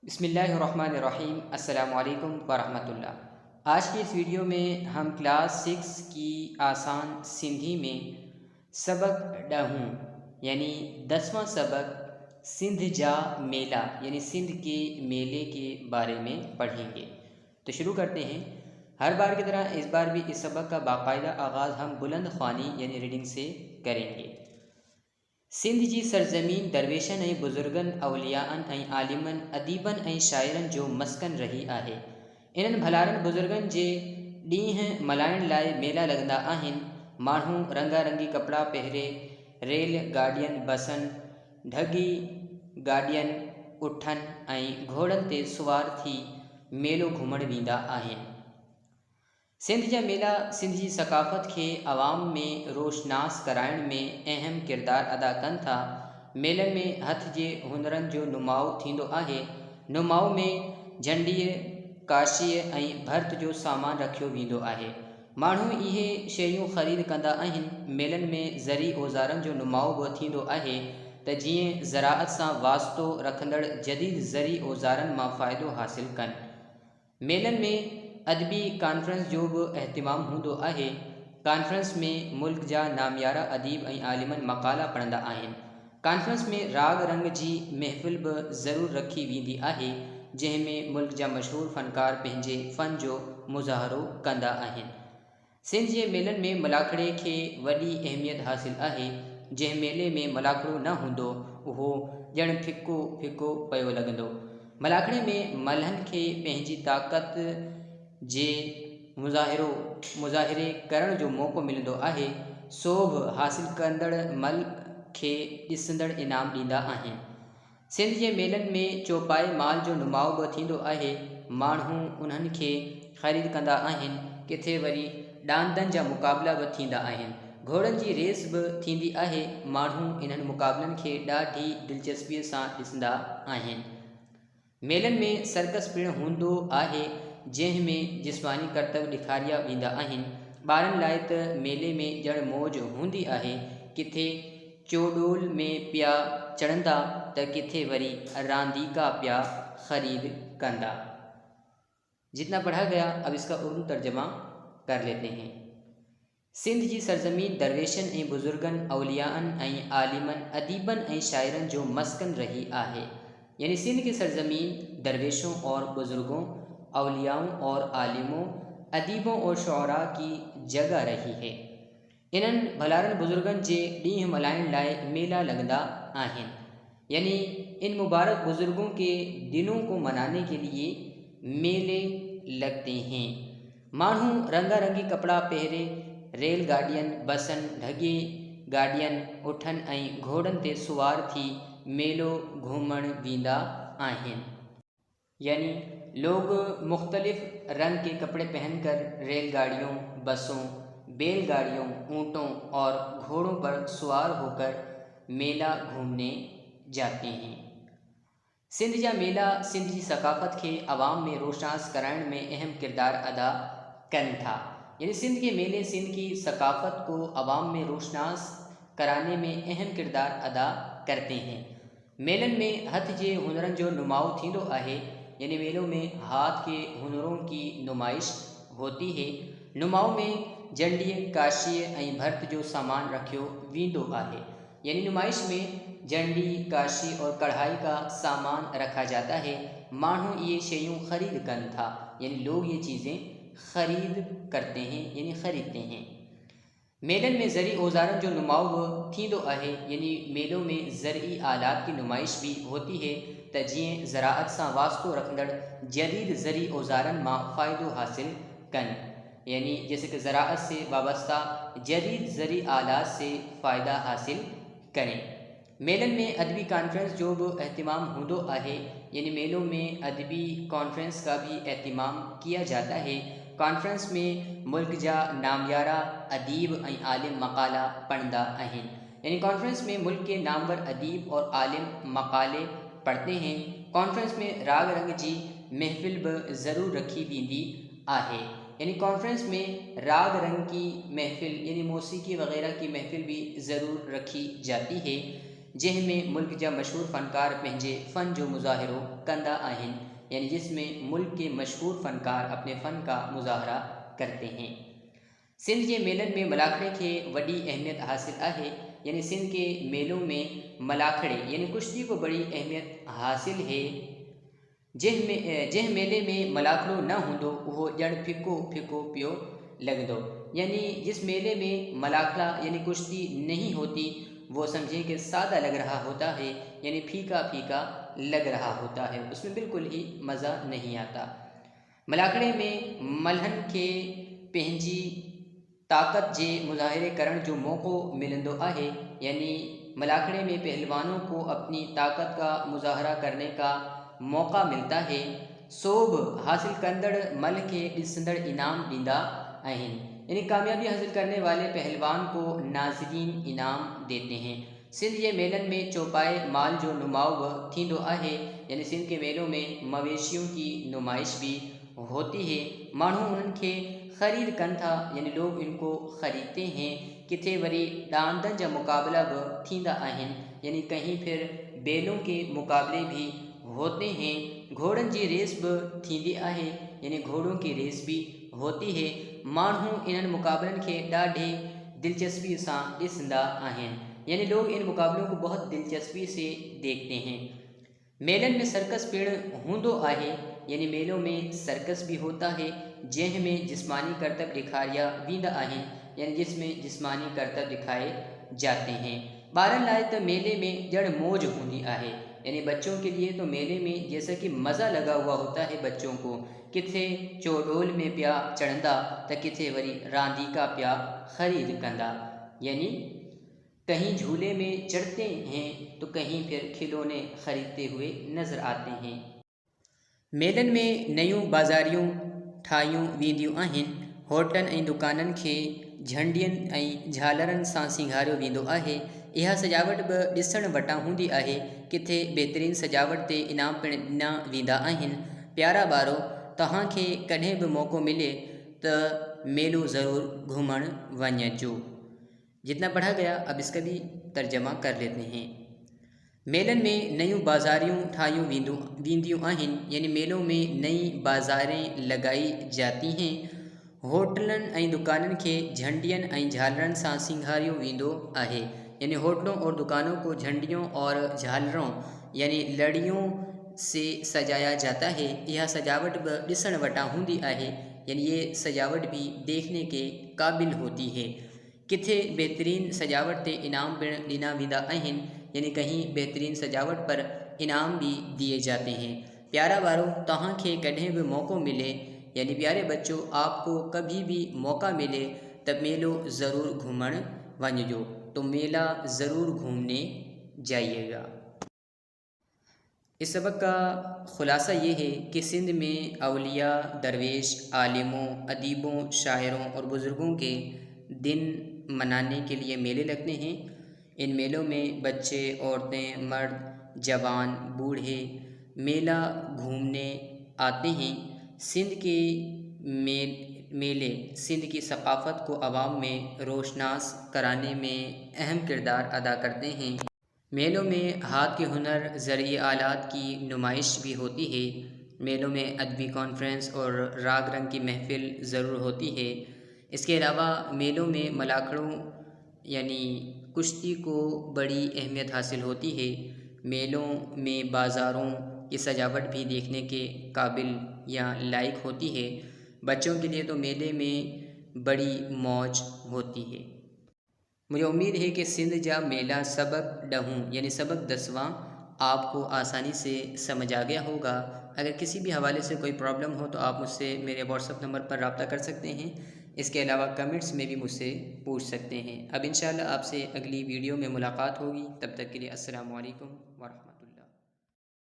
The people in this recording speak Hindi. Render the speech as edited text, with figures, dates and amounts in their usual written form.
बिस्मिल्लाहिर्रहमानिर्रहीम। अस्सलामु अलैकुम वरहमतुल्लाह। आज की इस वीडियो में हम क्लास 6 की आसान सिंधी में सबक ॾहूं यानी 10वां सबक सिंध जा मेला यानी सिंध के मेले के बारे में पढ़ेंगे। तो शुरू करते हैं। हर बार की तरह इस बार भी इस सबक का बाकायदा आगाज़ हम बुलंद ख्वानी यानी रीडिंग से करेंगे। सिंध जी सरज़मीन दरवेशन ऐं बुज़ुर्गनि अवलियाअनि ऐं आलिमनि अदीबनि ऐं शाइरनि जो मस्कन रही आहे। इन्हनि भलारनि बुज़ुर्गनि जे ॾींहं मल्हाइण लाइ मेला लॻंदा आहिनि। माण्हू रंगारंगी कपिड़ा पहिरे रेल गाॾियुनि बसनि ढगी गाॾियुनि उठनि ऐं घोड़नि ते सुवार थी मेलो घुमण वेंदा आहिनि। सिंध जा मेला सिंध जी सक़ाफ़त के अवाम में रोशनास कराइण में अहम किरदार अदा कनि था। मेलनि में हथ जे हुनरनि जो नुमाउ थींदो आहे। नुमाउ में झंडीअ काशीअ ऐं भर्त जो सामान रखियो वेंदो आहे। माण्हू इहे शयूं ख़रीद कंदा आहिनि। मेलनि में ज़री औज़ारनि जो नुमाउ बि थींदो आहे त जीअं ज़राअत सां वास्तो रखंदड़ जदीद ज़री औज़ारनि मां फ़ाइदो हासिल कनि। मेलनि में अदबी कॉन्फ्रेंस जो भी अहतमाम हूंदो आहे। कॉन्फ्रेंस में मुल्क जा नामियारा अदीब ऐं आलिमनि मक़ाला पढ़ंदा आहिनि। कॉन्फ्रेंस में राग रंग जी महफ़िल भी ज़रूर रखी वेंदी आहे जंहिंमें मुल्क जा मशहूर फ़नकार पंहिंजे फ़न जो मुज़ाहरो कंदा आहिनि। सिंध जे मेलनि में मलाखड़े खे वॾी अहमियत हासिल आहे। जंहिं मेले में मलाखड़ो न हूंदो उहो ॼण फिको फिको पियो लॻंदो। मलाखड़े में मल्हनि खे पंहिंजी ताक़त जे मुज़ाहिरे करण जो मौक़ो मिलंदो आहे। सोभ हासिल कंदड़ मल खे ॾिसंदड़ इनाम ॾींदा आहिनि। सिंध जे मेलनि में चौपाए माल जो नुमाउ बि थींदो आहे। माण्हू उन्हनि खे ख़रीद कंदा आहिनि। किथे वरी डांदनि जा मुक़ाबला बि थींदा आहिनि। घोड़नि जी रेस बि थींदी आहे। माण्हू इन्हनि मुक़ाबलनि खे ॾाढी दिलचस्पीअ सां ॾिसंदा आहिनि। मेलनि में सर्कस पिणु हूंदो आहे जंहिंमें जिस्मानी करतब ॾेखारिया वेंदा आहिनि। ॿारनि लाइ त मेले में ॼण मौज हूंदी आहे। किथे चोडोल में पिया चढ़ंदा त किथे वरी रांदीका पिया ख़रीद कंदा। जितना पढ़ा गया अब इसका उर्दू तर्जमा कर लेते हैं। सिंध जी सरज़मीन दरवेशन ऐं बुज़ुर्गनि अवलियाअनि ऐं आलिमनि अदीबनि ऐं शाइरनि जो मस्कन रही आहे। यानी सिंध की सरज़मीन दरवेशों और बुज़ुर्गों अवलियाओं और आलिमों अदीबों और शुअरा की जगह रही है। इन्हनि भलारनि बुज़ुर्गनि जे ॾींहं मल्हाइण लाइ मेला लॻंदा आहिनि। यानी इन मुबारक बुज़ुर्गों के दिनों को मनाने के लिए मेले लगते हैं। माण्हू रंगारंगी कपड़ा पहिरे रेलगाॾियुनि बसनि ढगी गाॾियुनि उठनि ऐं घोड़नि ते सुवार थी मेलो घूमण वेंदा आहिनि। यानी लोग मुख्तलिफ रंग के कपड़े पहनकर रेलगाड़ियों बसों बैलगाड़ियों ऊँटों और घोड़ों पर सवार होकर मेला घूमने जाते हैं। सिंध जा मेला सिंध जी सक़ाफ़त के अवाम में रोशनास कराइण में अहम किरदार अदा कनि था। यानी सिंध के मेले सिंध की सक़ाफ़त को अवाम में रोशनास कराने में अहम किरदार अदा करते हैं। मेलन में हथ जे हुनरनि जो नुमाउ थींदो आहे। यानी मेलों में हाथ के हुनरों की नुमाइश होती है। नुमाउ में झंडीअ काशीअ ऐं भर्त जो सामान रखियो वेंदो आहे। यानी नुमाइश में झंडी काशी और कढ़ाई का सामान रखा जाता है। माण्हू ये शयूं ख़रीद कनि था। यानी लोग ये चीज़ें ख़रीद करते हैं यानी ख़रीदते हैं। मेलन में ज़री औज़ारनि जो नुमाउ थींदो आहे। यानी मेलों में ज़रई आलात की नुमाइश भी होती है त जीअं ज़राअत सां वास्तो रखंदड़ जदीद ज़री औज़ारनि मां फ़ाइदो हासिल कनि। यानी जैसे कि ज़राअत से वाबस्ता जदीद ज़री आलात से फ़ायदा हासिल करें। मेलन में अदबी कॉन्फ्रेंस जो भी अहतमाम हूंदो आहे। यानी मेलों में अदबी कॉन्फ्रेंस का भी अहतमाम किया जाता है। कॉन्फ्रेंस में मुल्क जा नामियारा अदीब ऐं आलिम मक़ाला पढ़ंदा आहिनि। यानी कॉन्फ्रेंस में मुल्क के नामवर अदीब और आलिम मक़ाले पढ़ते हैं। कॉन्फ्रेंस में राग रंग जी महफ़िल भी ज़रूर रखी वेंदी आहे। यानी कॉन्फ्रेंस में राग रंग की महफ़िल यानी मौसीकी वग़ैरह की महफ़िल भी ज़रूर रखी जाती है जंहिंमें मुल्क जा मशहूर फ़नकार पंहिंजे फ़न जो मुज़ाहिरो कंदा आहिनि, यानी जिसमें मुल्क के मशहूर फ़नकार अपने फ़न का मुज़ाहरा करते हैं। सिंध के मेलन में मलाखड़े के वॾी अहमियत हासिल है, यानी सिंध के मेलों में मलाखड़े यानी कुश्ती को बड़ी अहमियत हासिल है। जंहिं मेले में मलाखड़ो न हूंदो उहो ॼण फिको फिको पियो लगदो, यानी जिस मेले में मलाखड़ा यानी कुश्ती नहीं होती वो समझे कि सादा लग रहा होता है, यानी फीका फीका लग रहा होता है, उसमें बिल्कुल ही मज़ा नहीं आता। मलाखड़े में मल्हन के पंहिंजी ताकत जे मुज़ाहिरे करण जो मौक़ो मिलंदो आहे, यानी मलाखड़े में पहलवानों को अपनी ताकत का मुज़ाहरा करने का मौका मिलता है। सोभ हासिल कंदड़ मल के ॾिसंदड़ इनाम ॾींदा आहिनि, यानी कामयाबी हासिल करने वाले पहलवान को नाज़रीन इनाम देते हैं। सिंध जे मेलन में चौपाए माल जो नुमाउ थींदो आहे, यानी सिंध के मेलों में मवेशियों की नुमाइश भी होती है। माण्हू उन्हनि खे ख़रीद कन था, यानी लोग इनको ख़रीदते हैं। किथे वरी डांदन जा मुकाबला भी थींदा आहिनि, यानी कहीं फिर बैलों के मुकाबले भी होते हैं। घोड़न जी रेस भी थींदी आहे, यानी घोड़ों की रेस भी होती है। माण्हू इन्हनि मुकाबलन के ॾाढे दिलचस्पी सां ॾिसंदा आहिनि, यानी लोग इन मुकाबलों को बहुत दिलचस्पी से देखते हैं। मेलन में सर्कस पिण हूंदो आहे, यानी मेलों में सर्कस भी होता है, जंहिंमें जिस्मानी करतब ॾेखारिया वेंदा आहिनि, यानी जिसमें जिस्मानी करतब दिखाए जाते हैं। ॿारनि लाइ तो मेले में जड़ मौज होंदी आहे, यानी बच्चों के लिए तो मेले में जैसा कि मज़ा लगा हुआ होता है बच्चों को। किथे चौडोल में पिया चढ़ंदा तो किथे वरी रांदीका पिया ख़रीद कंदा, यानी कहीं झूले में चढ़ते हैं तो कहीं फिर खिलौने खरीदते हुए नज़र आते हैं। मेलन में नयूं बाज़ारियूं ठाहियूं वेंदियूं आहिनि। होटलनि ऐं दुकाननि खे झंडियुनि ऐं झालरनि सां सिंगारियो वेंदो आहे। इहा सजावट बि ॾिसण वटां हूंदी आहे। किथे बहितरीन सजावट ते इनाम पिण ॾिना वेंदा आहिनि। प्यारा ॿारो, तव्हांखे कॾहिं बि मौक़ो मिले त मेलो ज़रूर घुमण वञिजो। जितना पढ़ा गया अब इसका भी तर्जमा कर लेते हैं। मेलन में नयूं बाज़ारियूं ठाहियूं वेंदियूं आहिनि, यानी मेलों में नई बाज़ारें लगाई जाती हैं। होटलनि ऐं दुकाननि खे झंडियुनि ऐं झालरनि सां सिंगारियो वेंदो आहे, यानी होटलों और दुकानों को झंडियों और झालरों यानी लड़ियों से सजाया जाता है। यह सजावट भी ॾिसण वटां हूंदी आहे, यानी ये सजावट भी देखने के काबिल होती है। किथे बेहतरीन सजावट ते इनाम पिण ॾिना वेंदा आहिनि, यानी कहीं बेहतरीन सजावट पर इनाम भी दिए जाते हैं। प्यारा ॿारो, तव्हांखे कॾहिं भी मौक़ो मिले, यानी प्यारे बच्चों आपको कभी भी मौका मिले तब मेलो ज़रूर घूमण वञिजो, तो मेला ज़रूर घूमने जाइएगा। इस सबक का ख़ुलासा ये है कि सिंध में अवलिया, दरवेश, आलिमों, अदीबों, शायरों और बुज़ुर्गों के दिन मनाने के लिए मेले लगते हैं। इन मेलों में बच्चे, औरतें, मर्द, जवान, बूढ़े मेला घूमने आते हैं। सिंध के मेले सिंध की सकाफ़त को आवाम में रोशनास कराने में अहम किरदार अदा करते हैं। मेलों में हाथ के हुनर, ज़रिए आलात की नुमाइश भी होती है। मेलों में अदबी कॉन्फ्रेंस और राग रंग की महफ़िल ज़रूर होती है। इसके अलावा मेलों में मलाखड़ों यानी कुश्ती को बड़ी अहमियत हासिल होती है। मेलों में बाज़ारों की सजावट भी देखने के काबिल या लायक होती है। बच्चों के लिए तो मेले में बड़ी मौज होती है। मुझे उम्मीद है कि सिंध जा मेला सबक ॾहूं यानी सबक 10वां आपको आसानी से समझ आ गया होगा। अगर किसी भी हवाले से कोई प्रॉब्लम हो तो आप मुझसे मेरे व्हाट्सएप नंबर पर रब्ता कर सकते हैं। इसके अलावा कमेंट्स में भी मुझसे पूछ सकते हैं। अब इंशाल्लाह आपसे अगली वीडियो में मुलाकात होगी। तब तक के लिए अस्सलामु अलैकुम व रहमतुल्लाह।